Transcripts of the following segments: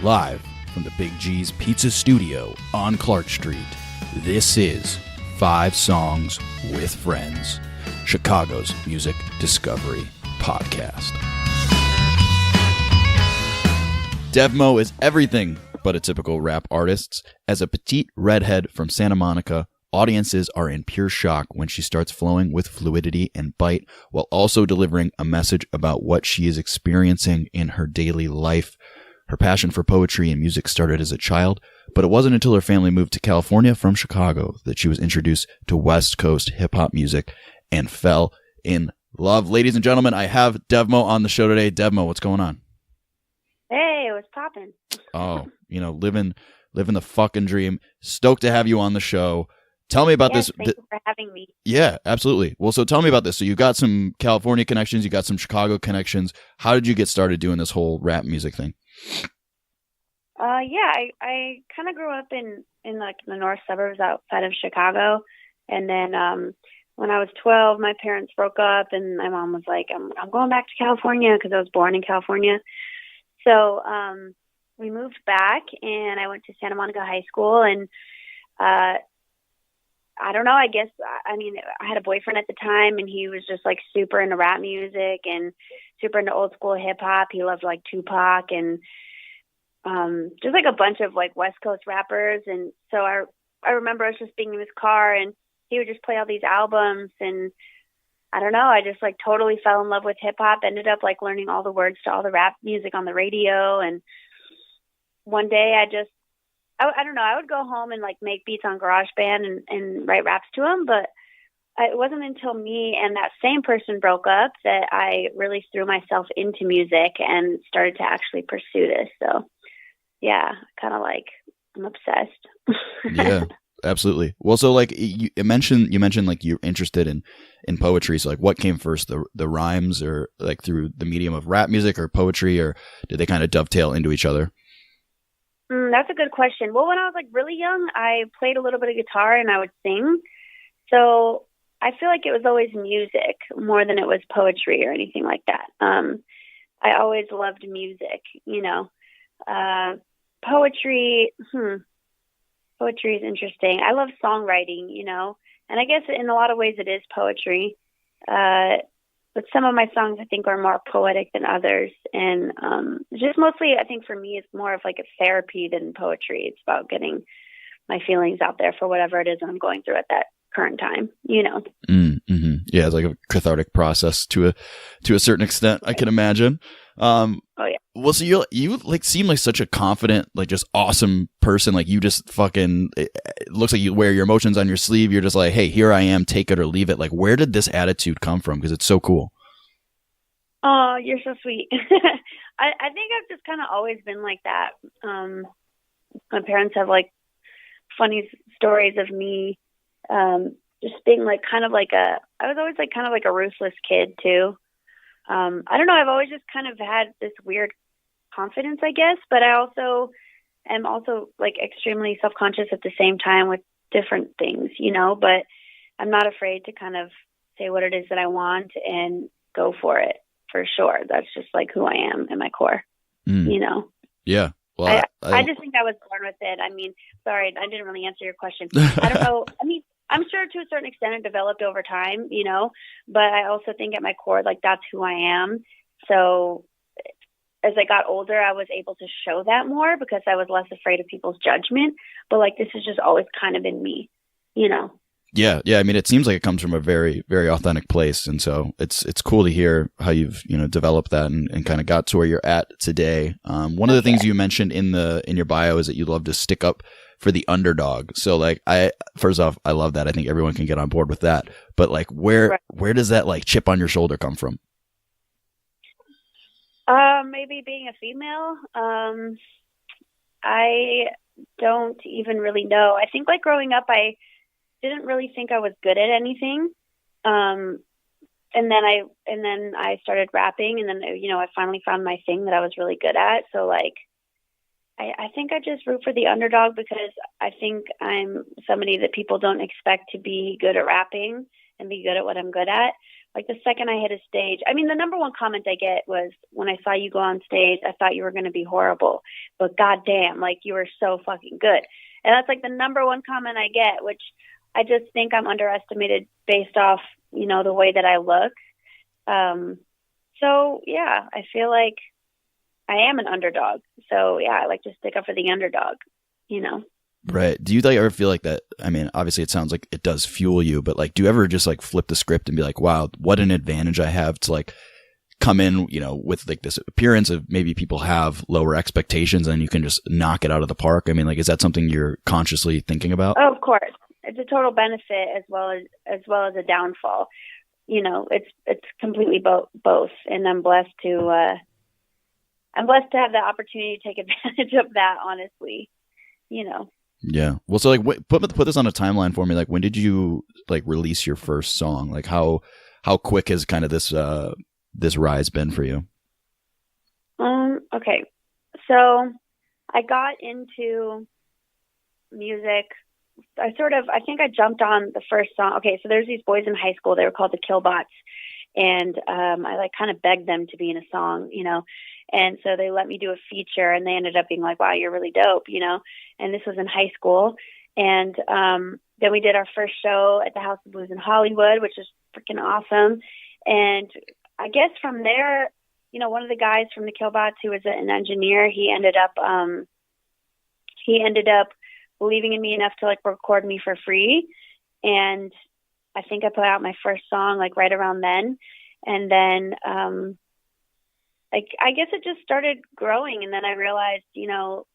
Live from the Big G's Pizza Studio on Clark Street, this is 5 Songs with Friends, Chicago's music discovery podcast. DEVMO is everything but a typical rap artist. As a petite redhead from Santa Monica, audiences are in pure shock when she starts flowing with fluidity and bite while also delivering a message about what she is experiencing in her daily life. Her passion for poetry and music started as a child, but it wasn't until her family moved to California from Chicago that she was introduced to West Coast hip-hop music and fell in love. Ladies and gentlemen, I have DEVMO on the show today. DEVMO, what's going on? Hey, what's poppin'? Oh, living the fucking dream. Stoked to have you on the show. Tell me about this. Thank you for having me. Yeah, absolutely. Well, so tell me about this. So you got some California connections, you got some Chicago connections. How did you get started doing this whole rap music thing? I kind of grew up in like the north suburbs outside of Chicago, and then when I was 12, my parents broke up, and my mom was like, "I'm going back to California," because I was born in California. So we moved back, and I went to Santa Monica High School, and I don't know, I guess, I had a boyfriend at the time, and he was just like super into rap music and super into old school hip hop. He loved like Tupac and just like a bunch of like West Coast rappers. And so I remember us just being in his car, and he would just play all these albums, and I don't know, I just like totally fell in love with hip hop, ended up like learning all the words to all the rap music on the radio. And one day I don't know, I would go home and like make beats on GarageBand and write raps to them, but it wasn't until me and that same person broke up that I really threw myself into music and started to actually pursue this. So yeah, kind of like I'm obsessed. Yeah, absolutely. Well, so like you mentioned like you're interested in poetry. So like what came first, the rhymes, or like through the medium of rap music or poetry, or did they kind of dovetail into each other? That's a good question. Well, when I was like really young, I played a little bit of guitar and I would sing. So I feel like it was always music more than it was poetry or anything like that. I always loved music, Poetry is interesting. I love songwriting, and I guess in a lot of ways it is poetry. But some of my songs I think are more poetic than others. And just mostly I think for me it's more of like a therapy than poetry. It's about getting my feelings out there for whatever it is I'm going through at that current time, Mm-hmm. Yeah, it's like a cathartic process to a certain extent, I can imagine. Oh yeah. Well, so you like seem like such a confident, like just awesome person. Like you just fucking, it looks like you wear your emotions on your sleeve. You're just like, hey, here I am, take it or leave it. Like, where did this attitude come from? Because it's so cool. Oh, you're so sweet. I think I've just kind of always been like that. My parents have like funny stories of me just being like kind of like I was always like kind of like a ruthless kid too. I don't know, I've always just kind of had this weird confidence, I guess, but I also am also like extremely self-conscious at the same time with different things, but I'm not afraid to kind of say what it is that I want and go for it, for sure. That's just like who I am in my core, Yeah. Well, I just think I was born with it. I mean, sorry, I didn't really answer your question. I don't know. I mean, I'm sure to a certain extent it developed over time, but I also think at my core, like that's who I am. So as I got older, I was able to show that more because I was less afraid of people's judgment. But like, this has just always kind of been me, Yeah. I mean, it seems like it comes from a very, very authentic place. And so it's cool to hear how you've, developed that and kind of got to where you're at today. One of the things you mentioned in your bio is that you love to stick up for the underdog. So like, first off, I love that. I think everyone can get on board with that. But like, where does that like chip on your shoulder come from? Maybe being a female. I don't even really know. I think like growing up, I didn't really think I was good at anything. And then I started rapping, and then, I finally found my thing that I was really good at. So like, I think I just root for the underdog because I think I'm somebody that people don't expect to be good at rapping and be good at what I'm good at. Like the second I hit a stage, I mean, the number one comment I get was, when I saw you go on stage, I thought you were going to be horrible, but goddamn, like you were so fucking good. And that's like the number one comment I get, which I just think I'm underestimated based off, you know, the way that I look. So yeah, I feel like I am an underdog. So yeah, I like to stick up for the underdog, you know? Right. Do you like ever feel like that? I mean, obviously it sounds like it does fuel you, but like, do you ever just like flip the script and be like, wow, what an advantage I have to like come in, you know, with like this appearance of maybe people have lower expectations and you can just knock it out of the park? I mean, like, is that something you're consciously thinking about? Oh, of course. It's a total benefit as well as a downfall. You know, it's completely both. And I'm blessed to have the opportunity to take advantage of that, honestly, you know. Yeah. Well, so like put this on a timeline for me. Like, when did you like release your first song? Like how quick has kind of this rise been for you? Okay. So I got into music. I think I jumped on the first song. Okay. So there's these boys in high school. They were called the Killbots. And I like kind of begged them to be in a song, you know. And so they let me do a feature, and they ended up being like, wow, you're really dope, you know. And this was in high school. And then we did our first show at the House of Blues in Hollywood, which is freaking awesome. And I guess from there, you know, one of the guys from the Killbots, who was an engineer, he ended up believing in me enough to like record me for free. And I think I put out my first song like right around then. And then I guess it just started growing. And then I realized, you know,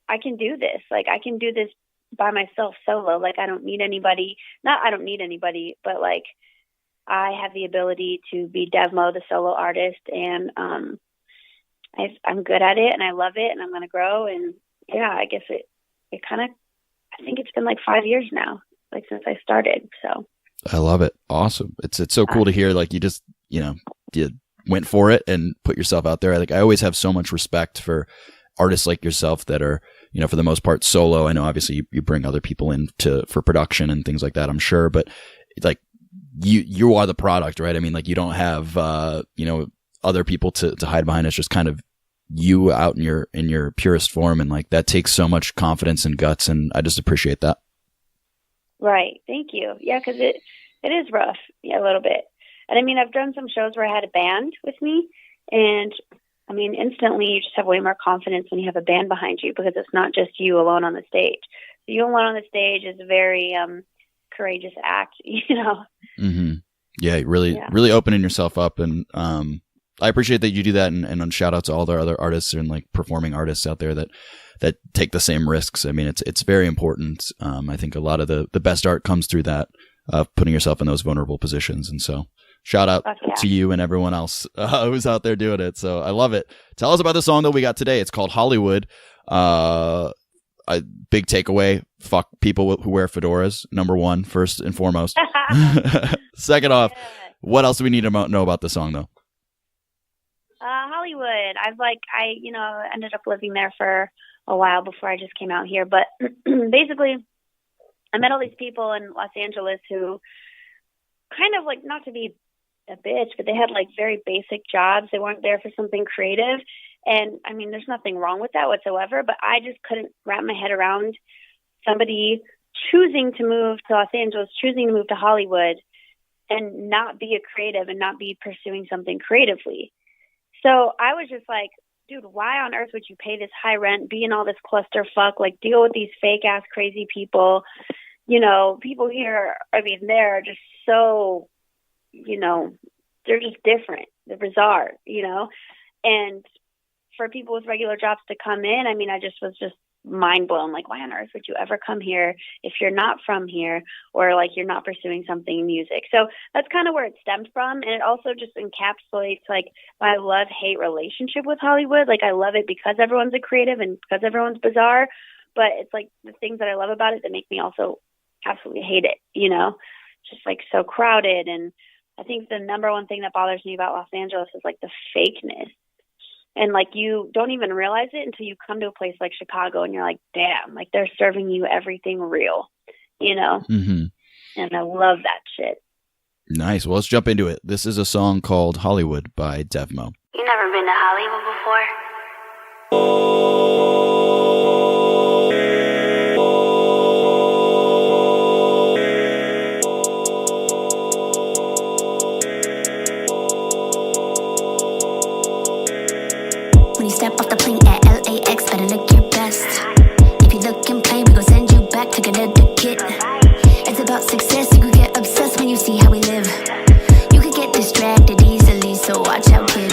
I can do this. Like I can do this by myself solo. Like I don't need anybody. I don't need anybody, but like I have the ability to be DEVMO, the solo artist. And I'm good at it and I love it and I'm going to grow. And yeah, I guess it kind of, I think it's been like 5 years now, like since I started. So I love it. Awesome. It's so cool to hear. Like you just, you know, you went for it and put yourself out there. I always have so much respect for artists like yourself that are, you know, for the most part solo. I know obviously you bring other people in for production and things like that, I'm sure, but it's like you are the product, right? I mean, like you don't have, you know, other people to hide behind. It's just kind of you out in your purest form. And like, that takes so much confidence and guts. And I just appreciate that. Right. Thank you. Yeah. 'Cause it is rough. Yeah, a little bit. And I mean, I've done some shows where I had a band with me, and I mean, instantly you just have way more confidence when you have a band behind you because it's not just you alone on the stage. So you alone on the stage is a very courageous act, you know? Mm-hmm. Yeah. Really opening yourself up. And I appreciate that you do that. And shout out to all the other artists and like performing artists out there that take the same risks. I mean, it's very important. I think a lot of the best art comes through that, putting yourself in those vulnerable positions. And so shout out to you and everyone else who's out there doing it. So I love it. Tell us about the song that we got today. It's called Hollywood. A big takeaway: fuck people who wear fedoras. Number one, first and foremost. Second off, what else do we need to know about the song, though? Hollywood. I ended up living there for a while before I just came out here. But basically, I met all these people in Los Angeles who kind of like, not to be a bitch, but they had like very basic jobs. They weren't there for something creative. And I mean, there's nothing wrong with that whatsoever, but I just couldn't wrap my head around somebody choosing to move to Los Angeles, choosing to move to Hollywood and not be a creative and not be pursuing something creatively. So I was just like, dude, why on earth would you pay this high rent, be in all this clusterfuck, like deal with these fake ass crazy people? You know, people here, I mean, they're just so, you know, they're just different. They're bizarre, you know? And for people with regular jobs to come in, I mean, I just was just mind blown. Like, why on earth would you ever come here if you're not from here or like you're not pursuing something in music? So that's kind of where it stemmed from. And it also just encapsulates like my love-hate relationship with Hollywood. Like, I love it because everyone's a creative and because everyone's bizarre, but it's like the things that I love about it that make me also absolutely hate it, you know? Just like so crowded. And I think the number one thing that bothers me about Los Angeles is like the fakeness. And like, you don't even realize it until you come to a place like Chicago and you're like, damn, like they're serving you everything real, you know? Mm-hmm. And I love that shit. Nice. Well, let's jump into it. This is a song called Hollywood by DEVMO. You never been to Hollywood before? When you step off the plane at LAX, better look your best. If you lookin' plain, we gon' send you back to Connecticut. It's about success, you could get obsessed when you see how we live. You could get distracted easily, so watch out, kid.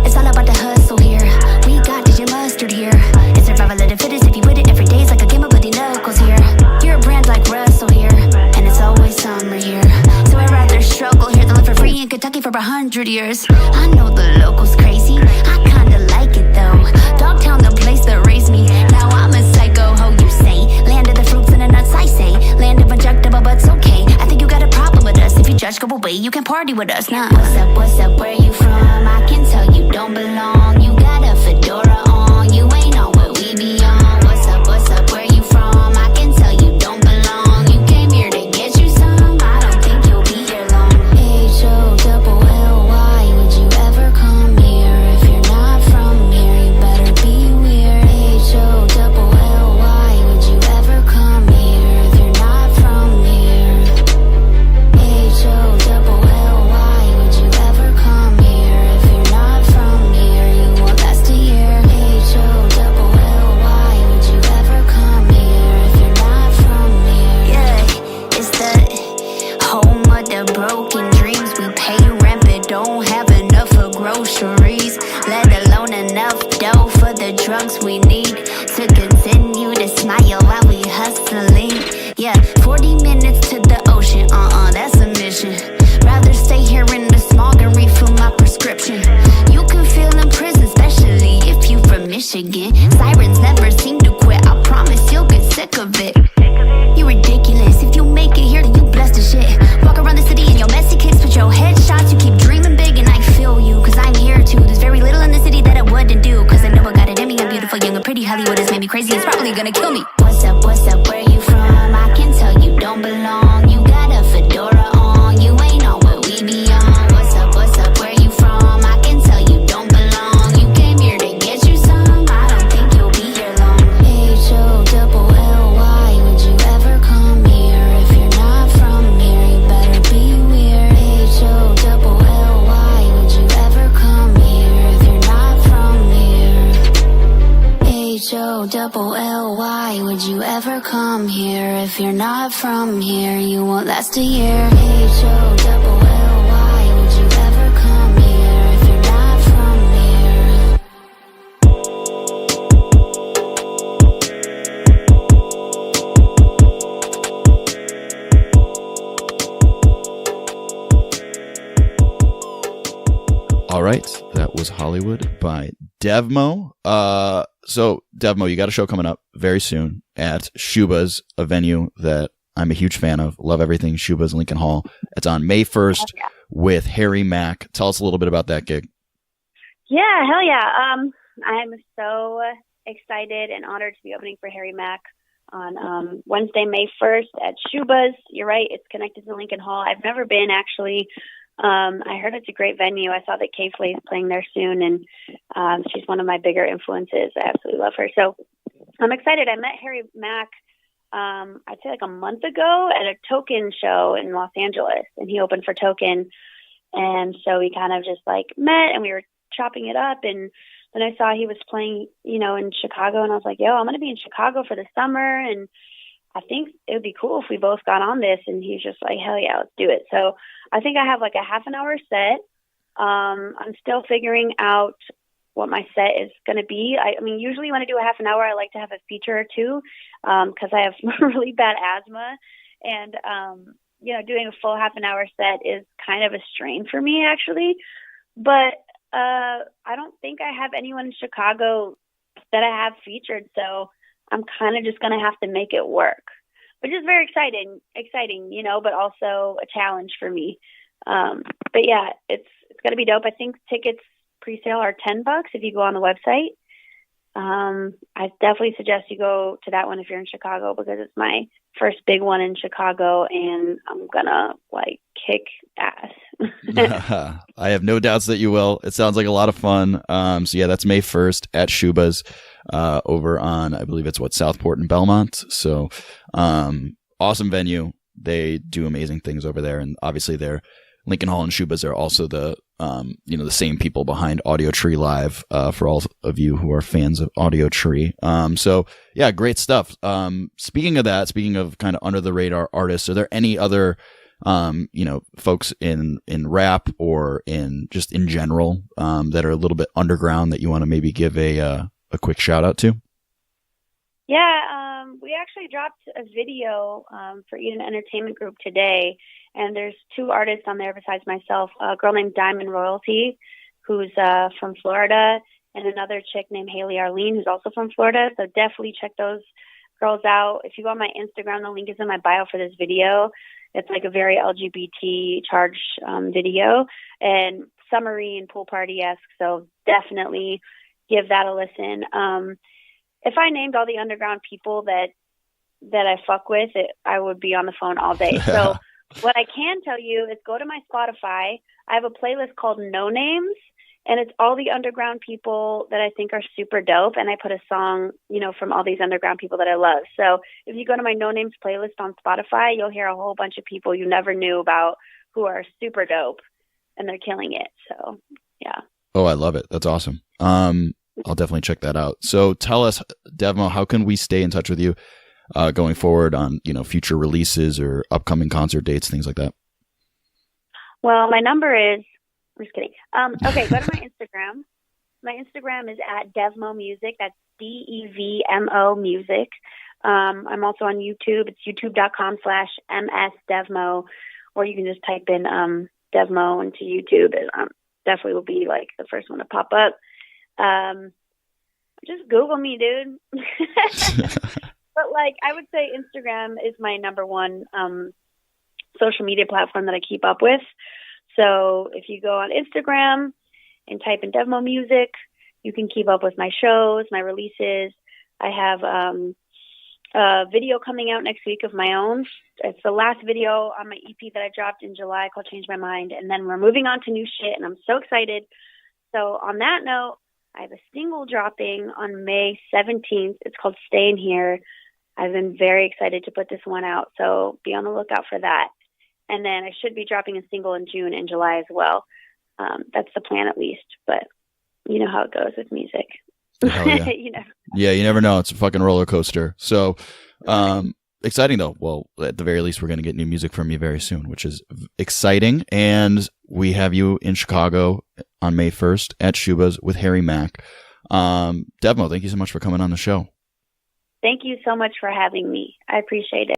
It's all about the hustle here. We got Dijon mustard here. It's survival of the fittest. If you with it, every day's like a game of bloody knuckles here. You're a brand like Russell here, and it's always summer here. So I'd rather struggle here than live for free in Kentucky for 100 years. I know the locals crazy, I kinda like it though. Dogtown, the place that raised me. Now I'm a psycho ho, you say. Land of the fruits and the nuts, I say. Land of injectable, but it's okay. I think you got a problem with us. If you judge, go away, you can party with us now. What's up, where you from? I can tell you don't belong. You got a fedora on, you ain't on what we be on. What's up, where you from? I can tell you don't belong. You came here to get you some, I don't think you'll be here long. H-O-double-L-Y, would you ever come here? If you're not from here, you better be weird. H-O-double-L-Y, would you ever come here? If you're not from here. H-O-double-L-Y, would you ever come here? If you're not from here, you won't last a year. H-O-double-L-Y, would you ever come here? If you're not from here. Yeah, it's the home of the broken dreams. We pay rent but don't have enough for groceries, let alone enough dough for the drugs we need to continue to smile while we hustling. Yeah, 40 minutes to the ocean, that's a mission. Rather stay here in the smog and refill my prescription. You can feel in prison, especially if you from Michigan. Sirens never seem to quit, I promise you'll get sick of it. You ridiculous, if you make it here then you blessed as shit. Walk around the city in your messy kicks with your headshots. You keep dreaming big and I feel you, cause I'm here too. There's very little in the city that I wouldn't do, cause I know I got it in me. I'm beautiful, young and pretty. Hollywood has made me crazy, it's probably gonna kill me. What's up, where you from? I can tell you don't belong. You got a fedora on, you ain't on what we be on. What's up, where you from? I can tell you don't belong. You came here to get you some, I don't think you'll be here long. H-O-double-L-Y, would you ever come here? If you're not from here, you better be weird. H-O-double-L-Y, would you ever come here? If you're not from here. H-O-double-L-Y, would you ever come here? If you're not from here, you won't last a year. H-O-double-L-Y, would you ever come here? If you're not from here. All right. That was Hollywood by DEVMO. So DEVMO, you got a show coming up very soon at Schubas, a venue that I'm a huge fan of. Love everything Schubas, Lincoln Hall. It's on May 1st with Harry Mack. Tell us a little bit about that gig. Yeah, hell yeah. I'm so excited and honored to be opening for Harry Mack on Wednesday, May 1st at Schubas. You're right, it's connected to Lincoln Hall. I've never been, actually. I heard it's a great venue. I saw that Kay Flay is playing there soon, and she's one of my bigger influences. I absolutely love her. So I'm excited. I met Harry Mack, I'd say like a month ago at a Token show in Los Angeles, and he opened for Token. And so we kind of just like met and we were chopping it up. And then I saw he was playing, in Chicago, and I was like, yo, I'm going to be in Chicago for the summer. And I think it would be cool if we both got on this. And he's just like, hell yeah, let's do it. So I think I have like a half an hour set. I'm still figuring out what my set is going to be. I mean, usually when I do a half an hour, I like to have a feature or two because I have really bad asthma. And, doing a full half an hour set is kind of a strain for me, actually. But I don't think I have anyone in Chicago that I have featured. So I'm kind of just going to have to make it work, which is very exciting, but also a challenge for me. But yeah, it's going to be dope. I think tickets pre-sale are $10 if you go on the website. I definitely suggest you go to that one if you're in Chicago, because it's my first big one in Chicago, and I'm gonna like kick ass. I have no doubts that you will. It sounds like a lot of fun. So yeah, that's May 1st at Schubas, over on, I believe it's Southport and Belmont. So, awesome venue. They do amazing things over there. And obviously Lincoln Hall and Schubas are also the same people behind Audio Tree Live, for all of you who are fans of Audio Tree. So yeah, great stuff. Speaking of kind of under the radar artists, are there any other, folks in rap or in general, that are a little bit underground that you want to maybe give a quick shout out to? Yeah, we actually dropped a video for Eden Entertainment Group today, and there's 2 artists on there besides myself, a girl named Diamond Royalty, who's from Florida, and another chick named Haley Arlene, who's also from Florida. So definitely check those girls out. If you go on my Instagram, the link is in my bio for this video. It's like a very LGBT charged video, and summery and pool party-esque, so definitely give that a listen. If I named all the underground people that I fuck with, I would be on the phone all day. So what I can tell you is go to my Spotify. I have a playlist called No Names, and it's all the underground people that I think are super dope. And I put a song, from all these underground people that I love. So if you go to my No Names playlist on Spotify, you'll hear a whole bunch of people you never knew about who are super dope, and they're killing it. So yeah. Oh, I love it. That's awesome. I'll definitely check that out. So tell us, DEVMO, how can we stay in touch with you going forward on, future releases or upcoming concert dates, things like that? Well, my number is, I'm just kidding. Okay, go to my Instagram. My Instagram is at DEVMO Music. That's DEVMO Music. I'm also on YouTube. It's youtube.com/MSDEVMO, or you can just type in DEVMO into YouTube. It definitely will be like the first one to pop up. Just Google me, dude. But I would say Instagram is my number one social media platform that I keep up with. So if you go on Instagram and type in DEVMO Music, you can keep up with my shows, my releases. I have a video coming out next week of my own. It's the last video on my EP that I dropped in July called Change My Mind. And then we're moving on to new shit, and I'm so excited. So on that note, I have a single dropping on May 17th. It's called Staying Here. I've been very excited to put this one out, so be on the lookout for that. And then I should be dropping a single in June and July as well. That's the plan, at least. But you know how it goes with music. Yeah. You never know. It's a fucking roller coaster. So exciting, though. Well, at the very least, we're going to get new music from you very soon, which is exciting. And we have you in Chicago on May 1st at Schubas with Harry Mack. DEVMO, thank you so much for coming on the show. Thank you so much for having me. I appreciate it.